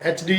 HD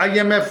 IMF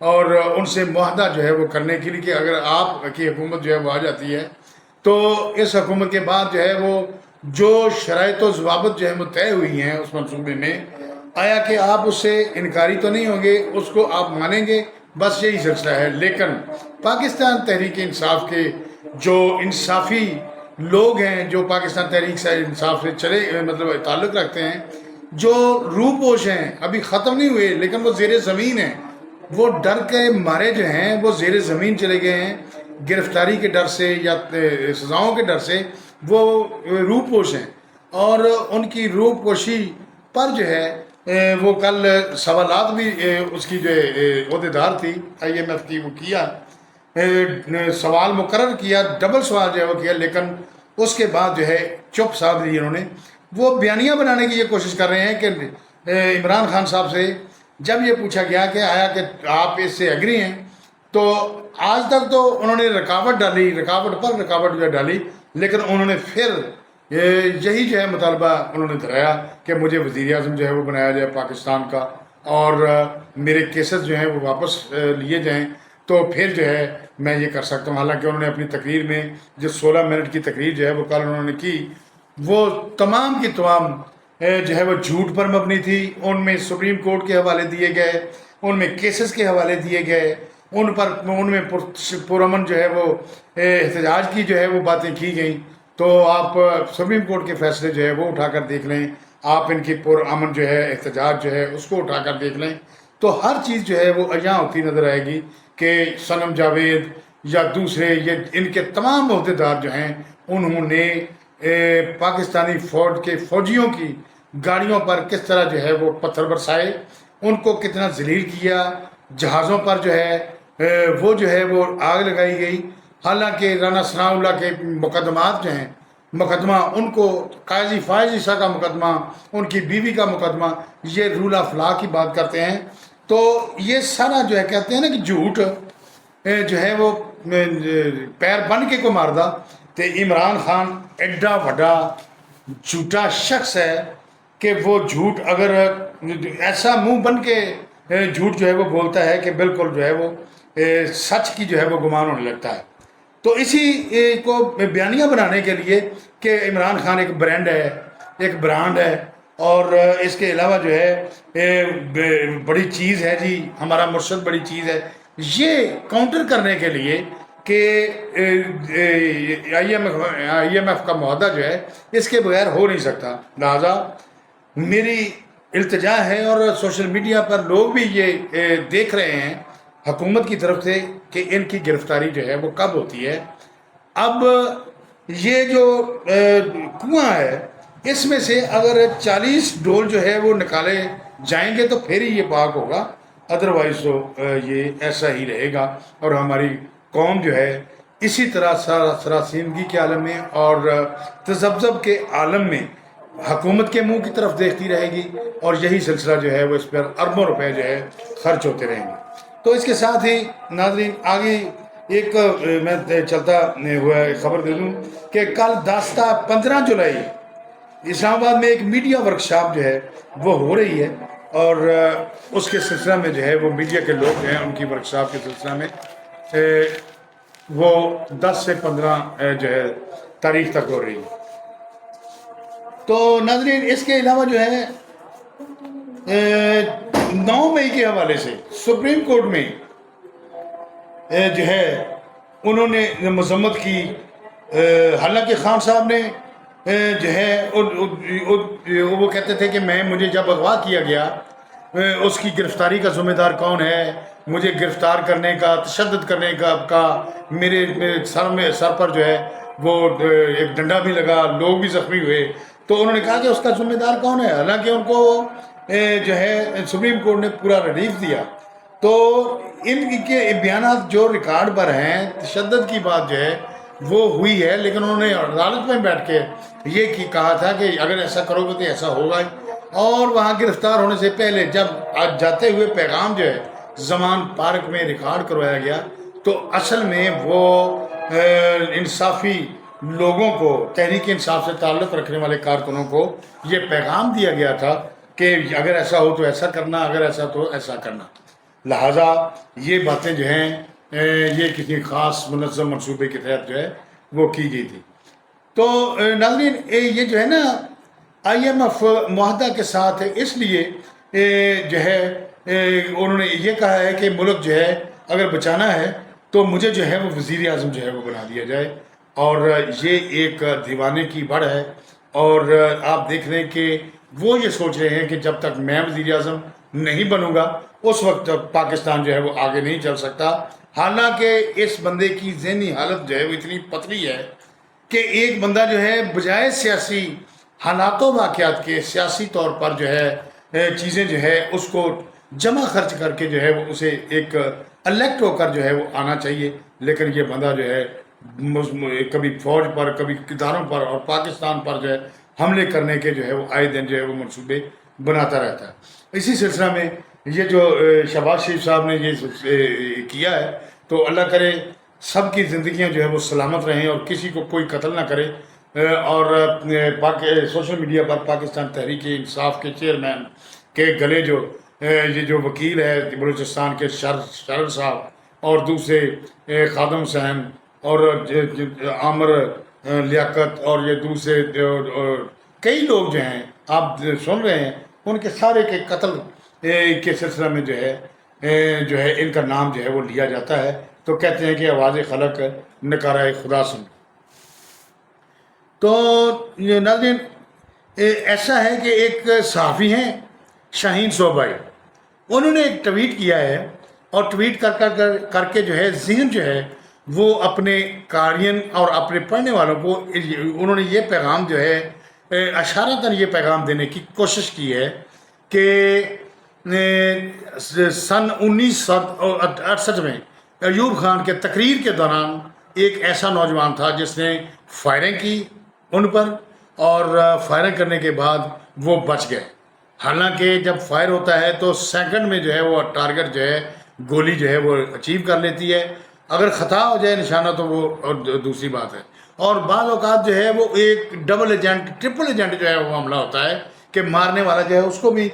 اور ان سے معاہدہ جو ہے وہ کرنے کے لیے کہ اگر آپ کی حکومت جو ہے وہ آ جاتی ہے تو اس حکومت کے بعد جو ہے وہ جو شرائط و ضوابط جو ہے وہ طے ہوئی ہیں اس منصوبے میں، آیا کہ آپ اس سے انکاری تو نہیں ہوں گے، اس کو آپ مانیں گے، بس یہی سلسلہ ہے۔ لیکن پاکستان تحریک انصاف کے جو انصافی لوگ ہیں، جو پاکستان تحریک سے انصاف سے چلے مطلب تعلق رکھتے ہیں، جو روپوش ہیں، ابھی ختم نہیں ہوئے لیکن وہ زیر زمین ہیں، وہ ڈر کے مارے جو ہیں وہ زیر زمین چلے گئے ہیں، گرفتاری کے ڈر سے یا سزاؤں کے ڈر سے وہ روپوش ہیں، اور ان کی روپوشی پر جو ہے وہ کل سوالات بھی اس کی جو عہدیدار تھی IMF کی، وہ کیا سوال مقرر کیا، ڈبل سوال جو ہے وہ کیا، لیکن اس کے بعد جو ہے چپ سادھ لی انہوں نے۔ وہ بیانیہ بنانے کی یہ کوشش کر رہے ہیں کہ عمران خان صاحب سے جب یہ پوچھا گیا کہ آیا کہ آپ اس سے ایگری ہیں، تو آج تک تو انہوں نے رکاوٹ ڈالی، رکاوٹ پر رکاوٹ جو ہے ڈالی، لیکن انہوں نے پھر یہی جو ہے مطالبہ انہوں نے دہرایا کہ مجھے وزیر اعظم جو ہے وہ بنایا جائے پاکستان کا، اور میرے کیسز جو ہیں وہ واپس لیے جائیں، تو پھر جو ہے میں یہ کر سکتا ہوں۔ حالانکہ انہوں نے اپنی تقریر میں جو 16 منٹ کی تقریر جو ہے وہ کل انہوں نے کی، وہ تمام کی تمام جو ہے وہ جھوٹ پر مبنی تھی۔ ان میں سپریم کورٹ کے حوالے دیے گئے، ان میں کیسز کے حوالے دیے گئے، ان میں پرامن جو ہے وہ احتجاج کی جو ہے وہ باتیں کی گئیں۔ تو آپ سپریم کورٹ کے فیصلے جو ہے وہ اٹھا کر دیکھ لیں، آپ ان کی پرامن جو ہے احتجاج جو ہے اس کو اٹھا کر دیکھ لیں، تو ہر چیز جو ہے وہ عیاں ہوتی نظر آئے گی کہ صنم جاوید یا دوسرے یہ ان کے تمام عہدیدار جو ہیں انہوں نے پاکستانی فوج کے فوجیوں کی گاڑیوں پر کس طرح جو ہے وہ پتھر برسائے، ان کو کتنا ذلیل کیا، جہازوں پر جو ہے وہ جو ہے وہ آگ لگائی گئی۔ حالانکہ رانا ثناء اللہ کے مقدمات جو ہیں، مقدمہ ان کو قاضی فائز عیسیٰ کا مقدمہ، ان کی بیوی کا مقدمہ، یہ رول آف لا کی بات کرتے ہیں۔ تو یہ سارا جو ہے کہتے ہیں نا کہ جھوٹ جو ہے وہ پیر بن کے کو ماردہ، تو عمران خان ایڈا وڈا جھوٹا شخص ہے کہ وہ جھوٹ اگر ایسا منہ بن کے جھوٹ جو ہے وہ بولتا ہے کہ بالکل جو ہے وہ سچ کی جو ہے وہ گمان ہونے لگتا ہے۔ تو اسی کو بیانیہ بنانے کے لیے کہ عمران خان ایک برانڈ ہے، ایک برانڈ ہے، اور اس کے علاوہ جو ہے بڑی چیز ہے جی، ہمارا مرشد بڑی چیز ہے، یہ کاؤنٹر کرنے کے لیے کہ IMF کا معاہدہ جو ہے اس کے بغیر ہو نہیں سکتا۔ لہٰذا میری التجا ہے، اور سوشل میڈیا پر لوگ بھی یہ دیکھ رہے ہیں حکومت کی طرف سے کہ ان کی گرفتاری جو ہے وہ کب ہوتی ہے۔ اب یہ جو کنواں ہے، اس میں سے اگر 40 ڈول جو ہے وہ نکالے جائیں گے تو پھر ہی یہ پاک ہوگا، ادروائز تو یہ ایسا ہی رہے گا، اور ہماری قوم جو ہے اسی طرح سراسیمگی کے عالم میں اور تذبذب کے عالم میں حکومت کے منہ کی طرف دیکھتی رہے گی، اور یہی سلسلہ جو ہے وہ اس پر اربوں روپے جو ہے خرچ ہوتے رہیں گے۔ تو اس کے ساتھ ہی ناظرین آگے ایک میں چلتا ہوا خبر دے دوں کہ کل 15 جولائی اسلام آباد میں ایک میڈیا ورکشاپ جو ہے وہ ہو رہی ہے، اور اس کے سلسلہ میں جو ہے وہ میڈیا کے لوگ ہیں، ان کی ورکشاپ کے سلسلہ میں وہ 10 سے 15 جو ہے تاریخ تک ہو رہی ہے۔ تو ناظرین اس کے علاوہ جو ہے 9 مئی کے حوالے سے سپریم کورٹ میں جو ہے انہوں نے مذمت کی۔ حالانکہ خان صاحب نے جو ہے وہ کہتے تھے کہ مجھے جب اغوا کیا گیا، اس کی گرفتاری کا ذمہ دار کون ہے، مجھے گرفتار کرنے کا، تشدد کرنے کا میرے سر پر جو ہے وہ ایک ڈنڈا بھی لگا، لوگ بھی زخمی ہوئے، تو انہوں نے کہا کہ اس کا ذمہ دار کون ہے۔ حالانکہ ان کو جو ہے سپریم کورٹ نے پورا ریلیف دیا۔ تو ان کے بیانات جو ریکارڈ پر ہیں، تشدد کی بات جو ہے وہ ہوئی ہے، لیکن انہوں نے عدالت میں بیٹھ کے یہ کہا تھا کہ اگر ایسا کرو گے تو ایسا ہوگا ہی۔ اور وہاں گرفتار ہونے سے پہلے جب آج جاتے ہوئے پیغام جو ہے زمان پارک میں ریکارڈ کروایا گیا، تو اصل میں وہ انصافی لوگوں کو، تحریک انصاف سے تعلق رکھنے والے کارکنوں کو یہ پیغام دیا گیا تھا کہ اگر ایسا ہو تو ایسا کرنا، اگر ایسا تو ایسا کرنا۔ لہٰذا یہ باتیں جو ہیں یہ کسی خاص منظم منصوبے کے تحت جو ہے وہ کی گئی تھی. تو ناظرین یہ جو ہے نا IMF معاہدہ کے ساتھ اس لیے جو ہے انہوں نے یہ کہا ہے کہ ملک جو ہے اگر بچانا ہے تو مجھے جو ہے وہ وزیر اعظم جو ہے وہ بنا دیا جائے. اور یہ ایک دیوانے کی بڑھ ہے. اور آپ دیکھ رہے ہیں کہ وہ یہ سوچ رہے ہیں کہ جب تک میں وزیر اعظم نہیں بنوں گا اس وقت تک پاکستان جو ہے وہ آگے نہیں چل سکتا. حالانکہ اس بندے کی ذہنی حالت جو ہے وہ اتنی پتلی ہے کہ ایک بندہ جو ہے بجائے سیاسی حالات و واقعات کے سیاسی طور پر جو ہے چیزیں جو ہے اس کو جمع خرچ کر کے جو ہے وہ اسے ایک الیکٹ ہو کر جو ہے وہ آنا چاہیے. لیکن یہ بندہ جو ہے کبھی فوج پر کبھی اداروں پر اور پاکستان پر جو ہے حملے کرنے کے جو ہے وہ آئے دن جو ہے وہ منصوبے بناتا رہتا ہے. اسی سلسلہ میں یہ جو شہباز شریف صاحب نے یہ کیا ہے تو اللہ کرے سب کی زندگیاں جو ہے وہ سلامت رہیں اور کسی کو کوئی قتل نہ کرے. اور سوشل میڈیا پر پاکستان تحریک انصاف کے چیئرمین کے گلے جو یہ جو وکیل ہے بلوچستان کے شرر صاحب اور دوسرے خادم حسین اور عامر لیاقت اور یہ دوسرے کئی لوگ جو ہیں آپ سن رہے ہیں ان کے سارے کے قتل کے سلسلہ میں جو ہے ان کا نام جو ہے وہ لیا جاتا ہے. تو کہتے ہیں کہ آواز خلق نکارہ خدا سن. تو ناظرین ایسا ہے کہ ایک صحافی ہیں شاہین صوبائی, انہوں نے ایک ٹویٹ کیا ہے اور ٹویٹ کر کے جو ہے ذہن جو ہے وہ اپنے قارئین اور اپنے پڑھنے والوں کو انہوں نے یہ پیغام جو ہے اشارتاً یہ پیغام دینے کی کوشش کی ہے کہ سن 1968 میں ایوب خان کے تقریر کے دوران ایک ایسا نوجوان تھا جس نے فائرنگ کی ان پر اور فائرنگ کرنے کے بعد وہ بچ گئے. حالانکہ جب فائر ہوتا ہے تو سیکنڈ میں جو ہے وہ ٹارگٹ جو ہے گولی جو ہے وہ اچیو کر لیتی ہے. اگر خطا ہو جائے نشانہ تو وہ دوسری بات ہے. اور بعض اوقات جو ہے وہ ایک ڈبل ایجنٹ ٹرپل ایجنٹ جو ہے وہ حملہ ہوتا ہے کہ مارنے والا جو ہے اس کو بھی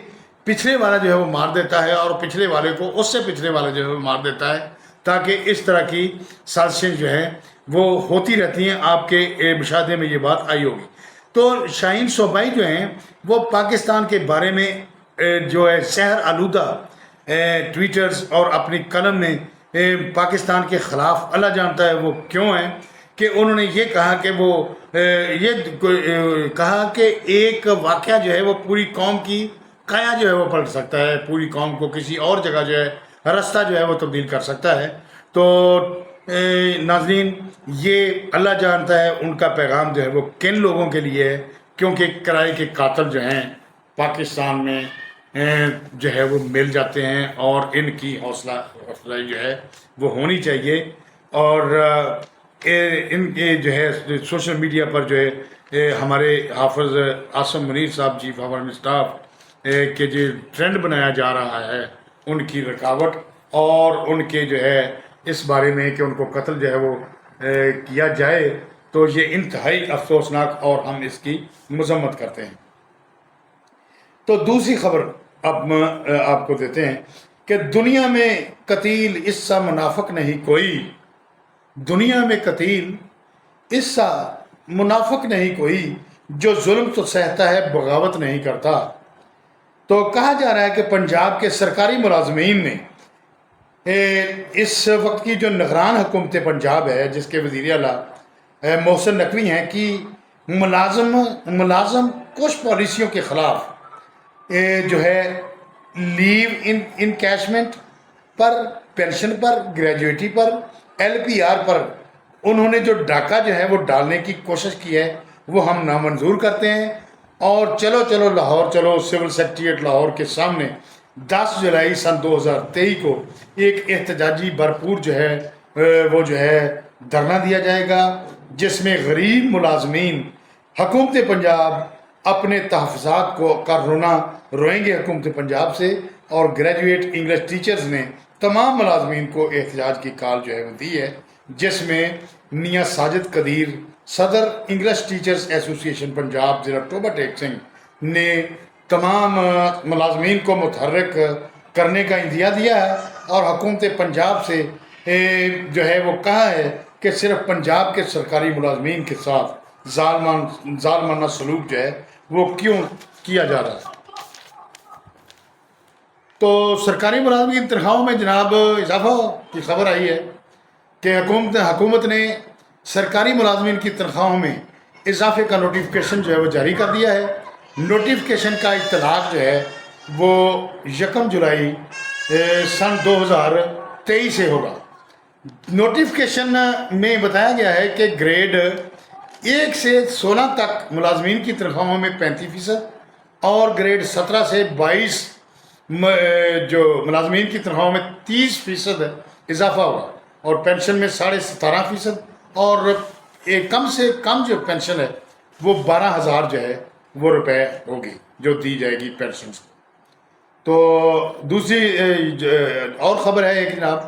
پچھلے والا جو ہے وہ مار دیتا ہے اور پچھلے والے کو اس سے پچھلے والا جو ہے وہ مار دیتا ہے, تاکہ اس طرح کی سازشیں جو ہیں وہ ہوتی رہتی ہیں. آپ کے مشاہدے میں یہ بات آئی ہوگی. تو شاہین صوبائی جو ہیں وہ پاکستان کے بارے میں جو ہے زہر آلودہ ٹویٹرز اور اپنی قلم میں پاکستان کے خلاف اللہ جانتا ہے وہ کیوں ہیں کہ انہوں نے یہ کہا کہ وہ یہ کہا کہ ایک واقعہ جو ہے وہ پوری قوم کی کایا جو ہے وہ پلٹ سکتا ہے, پوری قوم کو کسی اور جگہ جو ہے راستہ جو ہے وہ تبدیل کر سکتا ہے. تو ناظرین یہ اللہ جانتا ہے ان کا پیغام جو ہے وہ کن لوگوں کے لیے ہے, کیونکہ کرائے کے قاتل جو ہیں پاکستان میں جو ہے وہ مل جاتے ہیں اور ان کی حوصلہ افزائی جو ہے وہ ہونی چاہیے. اور ان کے جو ہے سوشل میڈیا پر جو ہے ہمارے حافظ عاصم منیر صاحب چیف آف آرمی اسٹاف کہ جو ٹرینڈ بنایا جا رہا ہے ان کی رکاوٹ اور ان کے جو ہے اس بارے میں کہ ان کو قتل جو ہے وہ کیا جائے, تو یہ انتہائی افسوسناک اور ہم اس کی مذمت کرتے ہیں. تو دوسری خبر اب آپ کو دیتے ہیں کہ دنیا میں قتیل اس سا منافق نہیں کوئی, دنیا میں قتیل اس سا منافق نہیں کوئی, جو ظلم تو سہتا ہے بغاوت نہیں کرتا. تو کہا جا رہا ہے کہ پنجاب کے سرکاری ملازمین نے اس وقت کی جو نگران حکومت پنجاب ہے جس کے وزیر اعلیٰ محسن نقوی ہیں کہ ملازم کچھ پالیسیوں کے خلاف جو ہے لیو انکیشمنٹ پر, پینشن پر, گریجویٹی پر, LPR پر انہوں نے جو ڈاکہ جو ہے وہ ڈالنے کی کوشش کی ہے وہ ہم نامنظور کرتے ہیں. اور چلو لاہور چلو سول سیکریٹریٹ لاہور کے سامنے 10 جولائی سن 2023 کو ایک احتجاجی بھرپور جو ہے وہ جو ہے دھرنا دیا جائے گا, جس میں غریب ملازمین حکومت پنجاب اپنے تحفظات کو کا رونا روئیں گے حکومت پنجاب سے. اور گریجویٹ انگلش ٹیچرز نے تمام ملازمین کو احتجاج کی کال جو ہے وہ دی ہے, جس میں میاں ساجد قدیر صدر انگلش ٹیچرز ایسوسی ایشن پنجاب ضلع ٹوبہ ٹیک سنگھ نے تمام ملازمین کو متحرک کرنے کا اندیا دیا ہے اور حکومت پنجاب سے جو ہے وہ کہا ہے کہ صرف پنجاب کے سرکاری ملازمین کے ساتھ ظالمانہ سلوک جو ہے وہ کیوں کیا جا رہا ہے. تو سرکاری ملازمین کی تنخواہوں میں جناب اضافہ کی خبر آئی ہے کہ حکومت نے سرکاری ملازمین کی تنخواہوں میں اضافے کا نوٹیفکیشن جو ہے وہ جاری کر دیا ہے. نوٹیفکیشن کا اطلاق جو ہے وہ 1 جولائی سن 2023 سے ہوگا. نوٹیفکیشن میں بتایا گیا ہے کہ گریڈ 1 سے 16 تک ملازمین کی تنخواہوں میں 35% اور گریڈ 17 سے 22 جو ملازمین کی تنخواہوں میں 30% اضافہ ہوگا اور پینشن میں 17.5% اور کم سے کم جو پینشن ہے وہ 12,000 جو ہے وہ روپے ہوگی جو دی جائے گی پینشن کو. تو دوسری اور خبر ہے ایک جناب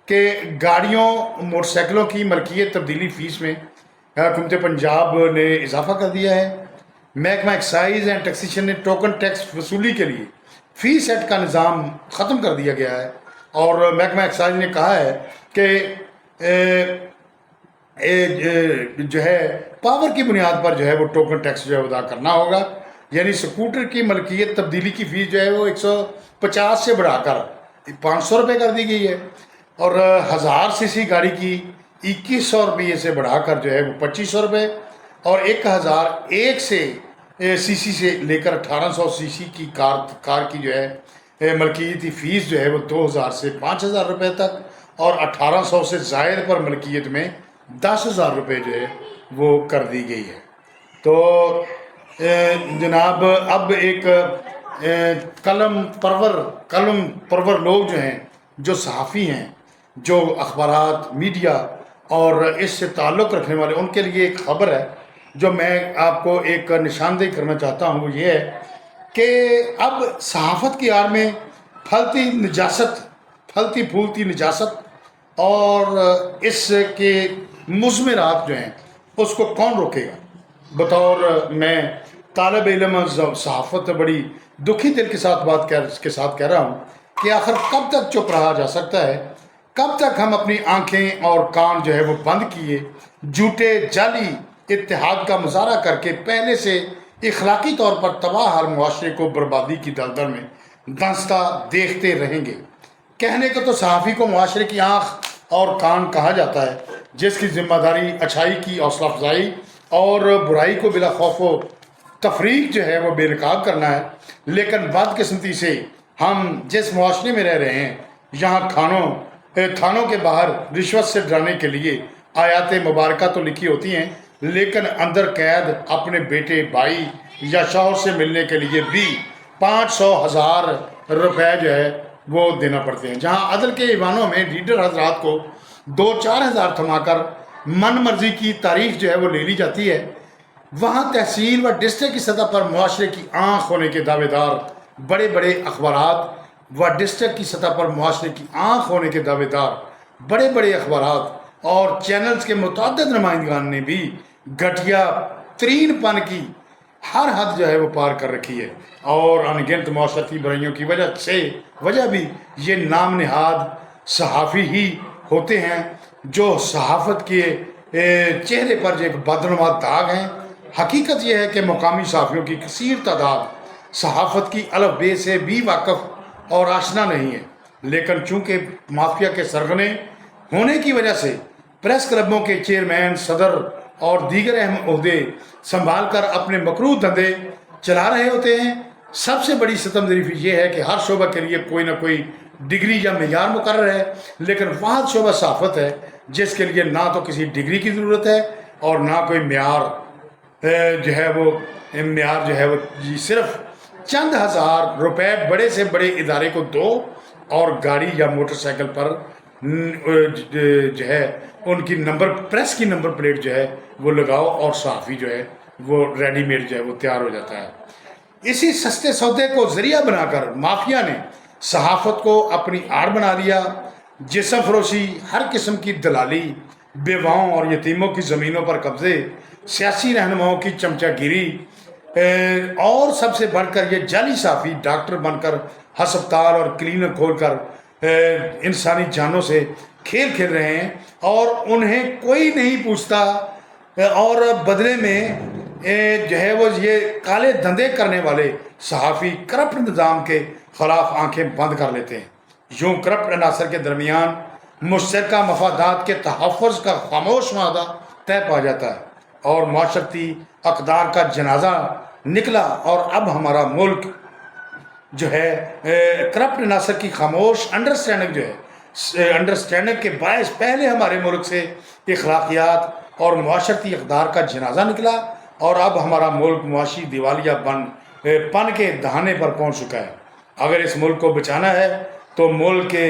کہ گاڑیوں موٹر سائیکلوں کی ملکیت تبدیلی فیس میں حکومت پنجاب نے اضافہ کر دیا ہے. محکمہ ایکسائز اینڈ ٹیکسیشن نے ٹوکن ٹیکس وصولی کے لیے فی سیٹ کا نظام ختم کر دیا گیا ہے اور محکمہ ایکسائز نے کہا ہے کہ جو ہے پاور کی بنیاد پر جو ہے وہ ٹوکن ٹیکس جو ہے ادا کرنا ہوگا. یعنی سکوٹر کی ملکیت تبدیلی کی فیس جو ہے وہ 150 سے بڑھا کر 500 روپے کر دی گئی ہے اور 1000 cc گاڑی کی 2100 روپئے سے بڑھا کر جو ہے وہ 2500 روپے اور 1001 cc سے لے کر 1800 cc کی کار کی جو ہے ملکیتی فیس جو ہے وہ 2000 سے 5000 روپے تک اور 1800 سے زائد پر ملکیت میں 10,000 روپے جو ہے وہ کر دی گئی ہے. تو جناب اب ایک قلم پرور لوگ جو ہیں جو صحافی ہیں جو اخبارات میڈیا اور اس سے تعلق رکھنے والے ان کے لیے ایک خبر ہے جو میں آپ کو ایک نشاندہی کرنا چاہتا ہوں. وہ یہ ہے کہ اب صحافت کی آڑ میں پھلتی پھولتی نجاست اور اس کے مضمرات جو ہیں اس کو کون روکے گا. بطور میں طالب علم صحافت بڑی دکھی دل کے ساتھ کہہ رہا ہوں کہ آخر کب تک چپ رہا جا سکتا ہے, کب تک ہم اپنی آنکھیں اور کان جو ہے وہ بند کیے جھوٹے جعلی اتحاد کا مظاہرہ کر کے پہلے سے اخلاقی طور پر تباہ حال معاشرے کو بربادی کی دلدل میں دھنستا دیکھتے رہیں گے. کہنے کو تو صحافی کو معاشرے کی آنکھ اور کان کہا جاتا ہے جس کی ذمہ داری اچھائی کی حوصلہ افزائی اور برائی کو بلا خوف و تفریق جو ہے وہ بے نقاب کرنا ہے. لیکن بدقسمتی سے ہم جس معاشرے میں رہ رہے ہیں یہاں تھانوں کے باہر رشوت سے ڈرانے کے لیے آیات مبارکہ تو لکھی ہوتی ہیں لیکن اندر قید اپنے بیٹے بھائی یا شوہر سے ملنے کے لیے بھی 500,000 روپے جو ہے وہ دینا پڑتے ہیں. جہاں عدل کے ایوانوں میں ریڈر حضرات کو 2-4 ہزار تھما کر من مرضی کی تاریخ جو ہے وہ لے لی جاتی ہے, وہاں تحصیل و ڈسٹرکٹ کی سطح پر معاشرے کی آنکھ ہونے کے دعوے دار بڑے بڑے اخبارات و ڈسٹرکٹ کی سطح پر معاشرے کی آنکھ ہونے کے دعوے دار بڑے بڑے اخبارات اور چینلز کے متعدد نمائندگان نے بھی گھٹیا ترین پن کی ہر حد جو ہے وہ پار کر رکھی ہے اور انگنت معاشرتی برائیوں کی وجہ بھی یہ نام نہاد صحافی ہی ہوتے ہیں جو صحافت کے چہرے پر جو ایک بدنما داغ ہیں. حقیقت یہ ہے کہ مقامی صحافیوں کی کثیر تعداد صحافت کی الف بے سے بھی واقف اور آشنا نہیں ہے, لیکن چونکہ مافیا کے سرغنے ہونے کی وجہ سے پریس کلبوں کے چیئرمین صدر اور دیگر اہم عہدے سنبھال کر اپنے مکروہ دھندے چلا رہے ہوتے ہیں. سب سے بڑی ستم ظریفی یہ ہے کہ ہر شعبہ کے لیے کوئی نہ کوئی ڈگری یا معیار مقرر ہے, لیکن واحد شعبہ صحافت ہے جس کے لیے نہ تو کسی ڈگری کی ضرورت ہے اور نہ کوئی معیار جو ہے وہ صرف چند ہزار روپے بڑے سے بڑے ادارے کو دو اور گاڑی یا موٹر سائیکل پر جو ہے ان کی پریس کی نمبر پلیٹ جو ہے وہ لگاؤ اور صحافی جو ہے وہ ریڈی میڈ جو ہے وہ تیار ہو جاتا ہے. اسی سستے سودے کو ذریعہ بنا کر مافیا نے صحافت کو اپنی آڑ بنا لیا. جسم فروشی, ہر قسم کی دلالی, بیواؤں اور یتیموں کی زمینوں پر قبضے, سیاسی رہنماؤں کی چمچہ گیری اور سب سے بڑھ کر یہ جعلی صحافی ڈاکٹر بن کر ہسپتال اور کلینک کھول کر انسانی جانوں سے کھیل کھیل رہے ہیں اور انہیں کوئی نہیں پوچھتا، اور بدلے میں جو ہے وہ یہ کالے دھندے کرنے والے صحافی کرپٹ نظام کے خلاف آنکھیں بند کر لیتے ہیں۔ یوں کرپٹ عناصر کے درمیان مشترکہ مفادات کے تحفظ کا خاموش معاہدہ طے پا جاتا ہے اور معاشرتی اقدار کا جنازہ نکلا، اور اب ہمارا ملک جو ہے کرپٹ عناصر کی خاموش انڈرسٹینڈنگ جو ہے، انڈرسٹینڈنگ کے باعث پہلے ہمارے ملک سے اخلاقیات اور معاشرتی اقدار کا جنازہ نکلا، اور اب ہمارا ملک معاشی دیوالیہ پن کے دہانے پر پہنچ چکا ہے۔ اگر اس ملک کو بچانا ہے تو ملک کے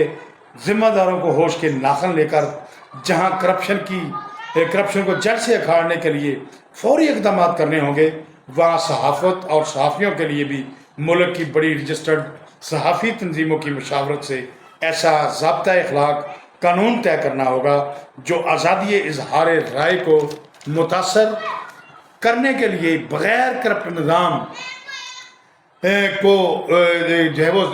ذمہ داروں کو ہوش کے ناخن لے کر جہاں کرپشن کو جڑ سے اکھاڑنے کے لیے فوری اقدامات کرنے ہوں گے، وہاں صحافت اور صحافیوں کے لیے بھی ملک کی بڑی رجسٹرڈ صحافی تنظیموں کی مشاورت سے ایسا ضابطۂ اخلاق قانون طے کرنا ہوگا جو آزادی اظہار رائے کو متاثر کرنے کے لیے بغیر کرپٹ نظام کو جو ہے وہ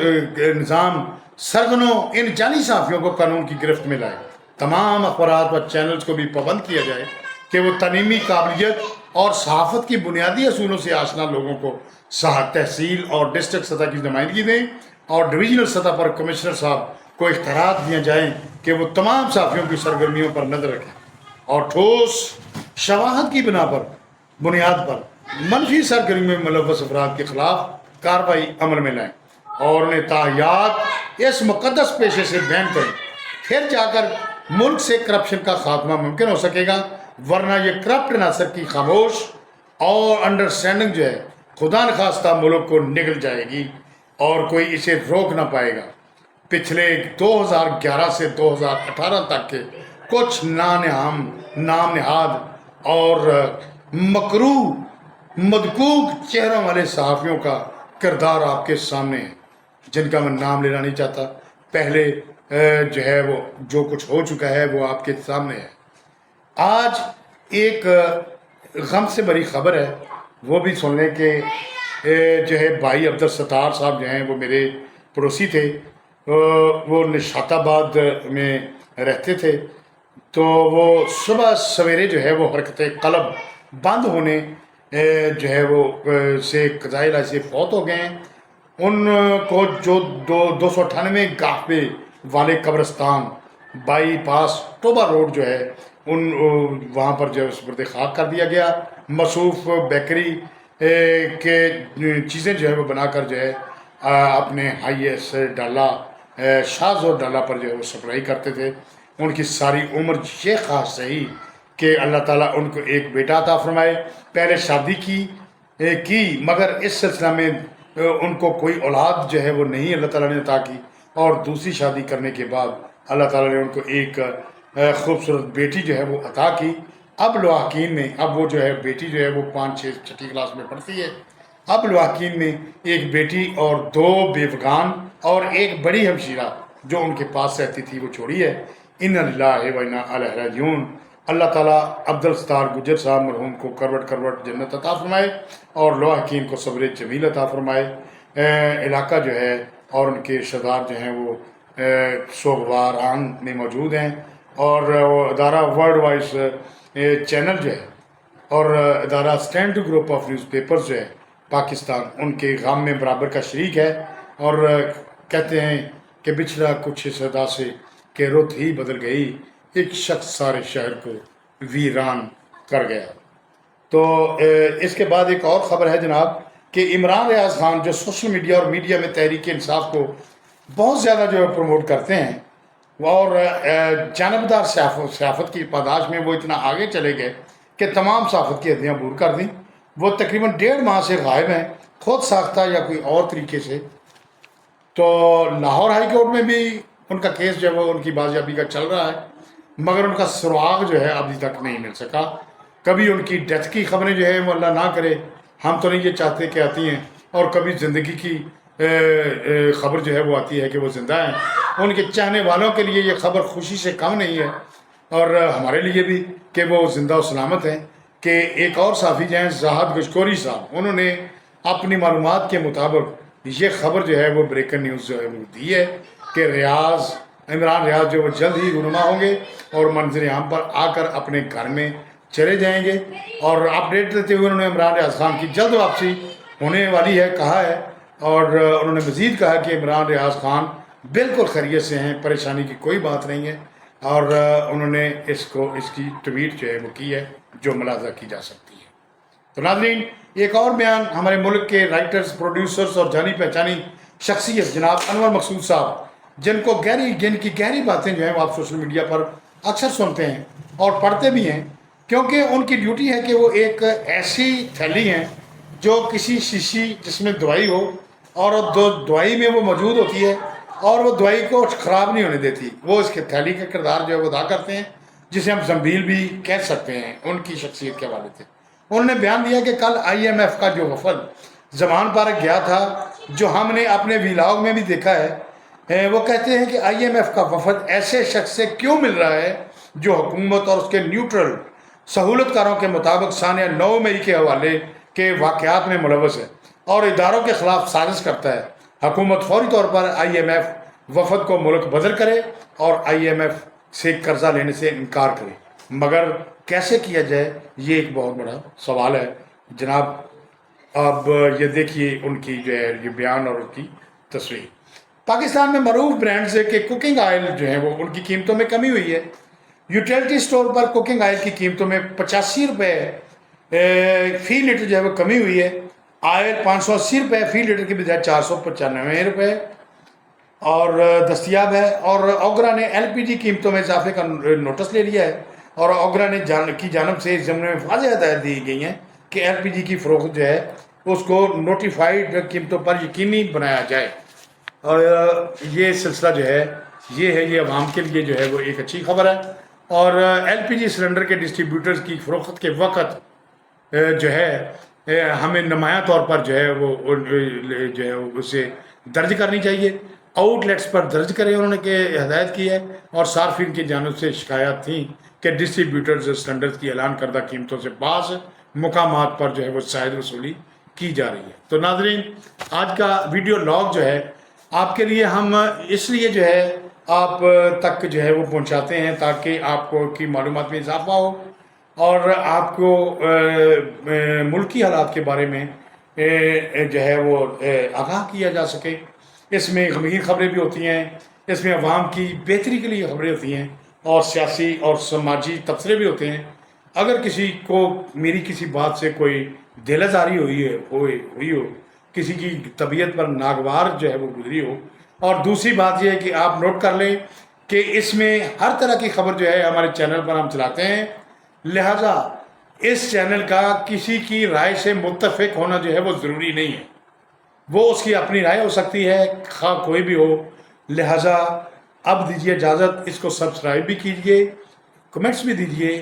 نظام سرغنوں ان جعلی صحافیوں کو قانون کی گرفت میں لائے۔ تمام اخبارات و چینلز کو بھی پابند کیا جائے کہ وہ تعلیمی قابلیت اور صحافت کی بنیادی اصولوں سے آشنا لوگوں کو تحصیل اور ڈسٹرکٹ سطح کی نمائندگی دیں، اور ڈویژنل سطح پر کمشنر صاحب کو اختیارات دیے جائیں کہ وہ تمام صحافیوں کی سرگرمیوں پر نظر رکھیں اور ٹھوس شواہد کی بنیاد پر منفی سرگرمیوں میں ملوث افراد کے خلاف کارروائی عمل میں لائیں اور انہیں تاحیات اس مقدس پیشے سے بین کریں، پھر جا کر ملک سے کرپشن کا خاتمہ ممکن ہو سکے گا، ورنہ یہ کرپٹ عناصر کی خاموش اور انڈرسٹینڈنگ جو ہے خدا نخواستہ ملک کو نگل جائے گی اور کوئی اسے روک نہ پائے گا۔ پچھلے 2011 سے 2018 تک کے کچھ نام نہاد اور مکروہ مدکوک چہروں والے صحافیوں کا کردار آپ کے سامنے ہے، جن کا میں نام لینا نہیں چاہتا۔ پہلے جو ہے وہ جو کچھ ہو چکا ہے وہ آپ کے سامنے ہے۔ آج ایک غم سے بڑی خبر ہے، وہ بھی سن لیں کہ جو ہے بھائی عبدالستار صاحب جو ہیں وہ میرے پڑوسی تھے، وہ نشاط آباد میں رہتے تھے، تو وہ صبح سویرے جو ہے وہ حرکت قلب بند ہونے جو ہے وہ سے قضائے سے فوت ہو گئے ہیں۔ ان کو جو 298 گاہبے والے قبرستان بائی پاس ٹوبا روڈ جو ہے وہاں پر جو ہے سپرد خاک کر دیا گیا۔ مصروف بیکری کے چیزیں جو ہے وہ بنا کر جو ہے اپنے ہائی ایس ڈالا شاہ زور ڈالا پر جو ہے وہ سپلائی کرتے تھے۔ ان کی ساری عمر یہ خواہش رہی کہ اللہ تعالیٰ ان کو ایک بیٹا عطا فرمائے۔ پہلے شادی کی مگر اس سلسلہ میں ان کو کوئی اولاد جو ہے وہ نہیں اللہ تعالیٰ نے عطا کی، اور دوسری شادی کرنے کے بعد اللہ تعالیٰ نے ان کو ایک خوبصورت بیٹی جو ہے وہ عطا کی۔ اب لواحقین میں اب وہ جو ہے بیٹی جو ہے وہ 5-6 کلاس میں پڑھتی ہے۔ اب لواحقین میں ایک بیٹی اور 2 بیوگان اور ایک بڑی ہمشیرہ جو ان کے پاس رہتی تھی وہ چھوڑی ہے۔ انا للہ و انا الیہ راجعون۔ اللہ تعالیٰ عبدالستار گجر صاحب مرحوم کو کروٹ جنت عطا فرمائے اور لواحقین کو صبر جمیل عطا فرمائے۔ علاقہ جو ہے اور ان کے رشتہ دار جو ہیں وہ سوگوار آن میں موجود ہیں، اور وہ ادارہ ورلڈ وائز چینل جو ہے اور ادارہ stand group of news papers جو ہے پاکستان ان کے غم میں برابر کا شریک ہے، اور کہتے ہیں کہ بچھڑا کچھ صدا سے کہ رت ہی بدل گئی، ایک شخص سارے شہر کو ویران کر گیا۔ تو اس کے بعد ایک اور خبر ہے جناب کہ عمران ریاض خان جو سوشل میڈیا اور میڈیا میں تحریک انصاف کو بہت زیادہ جو ہے پروموٹ کرتے ہیں، اور جانبدار صحافت کی پاداش میں وہ اتنا آگے چلے گئے کہ تمام صحافت کی ہدیاں بور کر دیں۔ وہ تقریباً 1.5 ماہ سے غائب ہیں، خود ساختہ یا کوئی اور طریقے سے۔ تو لاہور ہائی کورٹ میں بھی ان کا کیس جو ہے وہ ان کی بازیابی کا چل رہا ہے، مگر ان کا سراغ جو ہے ابھی تک نہیں مل سکا۔ کبھی ان کی ڈیتھ کی خبریں جو ہے وہ اللہ نہ کرے، ہم تو نہیں یہ چاہتے کہ آتی ہیں، اور کبھی زندگی کی خبر جو ہے وہ آتی ہے کہ وہ زندہ ہیں۔ ان کے چاہنے والوں کے لیے یہ خبر خوشی سے کم نہیں ہے، اور ہمارے لیے بھی کہ وہ زندہ و سلامت ہیں۔ کہ ایک اور صحافی جو ہیں زاہد گشکوری صاحب، انہوں نے اپنی معلومات کے مطابق یہ خبر جو ہے وہ بریکن نیوز جو ہے وہ دی ہے کہ عمران ریاض جو وہ جلد ہی رونما ہوں گے اور منظر عام پر آ کر اپنے گھر میں چلے جائیں گے. اور اپڈیٹ دیتے ہوئے انہوں نے عمران ریاض خان کی جلد واپسی ہونے والی ہے کہا ہے. اور انہوں نے مزید کہا کہ عمران ریاض خان بالکل خیریت سے ہیں, پریشانی کی کوئی بات نہیں ہے. اور انہوں نے اس کی ٹویٹ جو ہے وہ کی ہے جو ملاحظہ کی جا سکتی ہے. تو ناظرین, ایک اور بیان ہمارے ملک کے رائٹرز, پروڈیوسرز اور جانی پہچانی شخصیت جناب انور مقصود صاحب, جن کی گہری باتیں جو ہیں وہ آپ سوشل میڈیا پر اکثر سنتے ہیں اور پڑھتے بھی ہیں, کیونکہ ان کی ڈیوٹی ہے کہ وہ ایک ایسی تھیلی ہیں جو کسی شیشی جس میں دوائی ہو اور دوائی میں وہ موجود ہوتی ہے اور وہ دوائی کو خراب نہیں ہونے دیتی, وہ اس کے تھیلی کا کردار جو ہے وہ ادا کرتے ہیں, جسے ہم زنبیل بھی کہہ سکتے ہیں ان کی شخصیت کے حوالے سے. انہوں نے بیان دیا کہ کل IMF کا جو وفد زمان پر گیا تھا, جو ہم نے اپنے ویلاگ میں بھی دیکھا ہے, وہ کہتے ہیں کہ IMF کا وفد ایسے شخص سے کیوں مل رہا ہے جو حکومت اور اس کے نیوٹرل سہولت کاروں کے مطابق سانیہ 9 مئی کے حوالے کے واقعات میں ملوث ہے اور اداروں کے خلاف سازش کرتا ہے. حکومت فوری طور پر IMF وفد کو ملک بدر کرے اور IMF سے قرضہ لینے سے انکار کرے, مگر کیسے کیا جائے یہ ایک بہت بڑا سوال ہے جناب. اب یہ دیکھیے ان کی جو ہے یہ بیان اور ان کی تصویر. پاکستان میں معروف برانڈز کے کوکنگ آئل جو ہیں وہ ان کی قیمتوں میں کمی ہوئی ہے. یوٹیلٹی سٹور پر کوکنگ آئل کی قیمتوں میں 85 روپے فی لیٹر جو ہے وہ کمی ہوئی ہے. آئل 580 روپے فی لیٹر کی بجائے 495 روپے اور دستیاب ہے. اور اوگرا نے LPG قیمتوں میں اضافے کا نوٹس لے لیا ہے اور اوگرا نے کی جانب سے اس ضمن میں واضح ہدایت دی گئی ہیں کہ LPG کی فروخت جو ہے اس کو نوٹیفائڈ قیمتوں پر یقینی بنایا جائے. اور یہ سلسلہ جو ہے یہ عوام کے لیے جو ہے وہ ایک اچھی خبر ہے. اور LPG سلنڈر کے ڈسٹریبیوٹرز کی فروخت کے وقت جو ہے ہمیں نمایاں طور پر جو ہے وہ جو ہے اسے درج کرنی چاہیے, آؤٹ لیٹس پر درج کرے انہوں نے کہ ہدایت کی ہے. اور صارفین کی جانب سے شکایات تھیں کہ ڈسٹریبیوٹرز سلنڈرز کی اعلان کردہ قیمتوں سے بعض مقامات پر جو ہے وہ زائد وصولی کی جا رہی ہے. تو ناظرین, آج کا ویڈیو لاگ جو ہے آپ کے لیے ہم اس لیے جو ہے آپ تک جو ہے وہ پہنچاتے ہیں تاکہ آپ کو کی معلومات میں اضافہ ہو اور آپ کو ملکی حالات کے بارے میں جو ہے وہ آگاہ کیا جا سکے. اس میں غمگین خبریں بھی ہوتی ہیں, اس میں عوام کی بہتری کے لیے خبریں ہوتی ہیں اور سیاسی اور سماجی تبصرے بھی ہوتے ہیں. اگر کسی کو میری کسی بات سے کوئی دل آزاری ہوئی ہو, کسی کی طبیعت پر ناگوار جو ہے وہ گزری ہو, اور دوسری بات یہ ہے کہ آپ نوٹ کر لیں کہ اس میں ہر طرح کی خبر جو ہے ہمارے چینل پر ہم چلاتے ہیں, لہذا اس چینل کا کسی کی رائے سے متفق ہونا جو ہے وہ ضروری نہیں ہے, وہ اس کی اپنی رائے ہو سکتی ہے خواہ کوئی بھی ہو. لہذا اب دیجیے اجازت, اس کو سبسکرائب بھی کیجیے, کمنٹس بھی دیجیے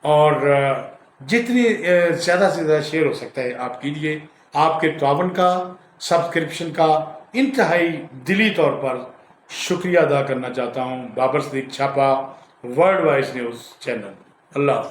اور جتنی زیادہ سے زیادہ شیئر ہو سکتا ہے آپ کیجیے. آپ کے تعاون کا, سبسکرپشن کا انتہائی دلی طور پر شکریہ ادا کرنا چاہتا ہوں. بابر صدیق چھاپا, ورلڈ وائز نیوز چینل. اللہ حافظ.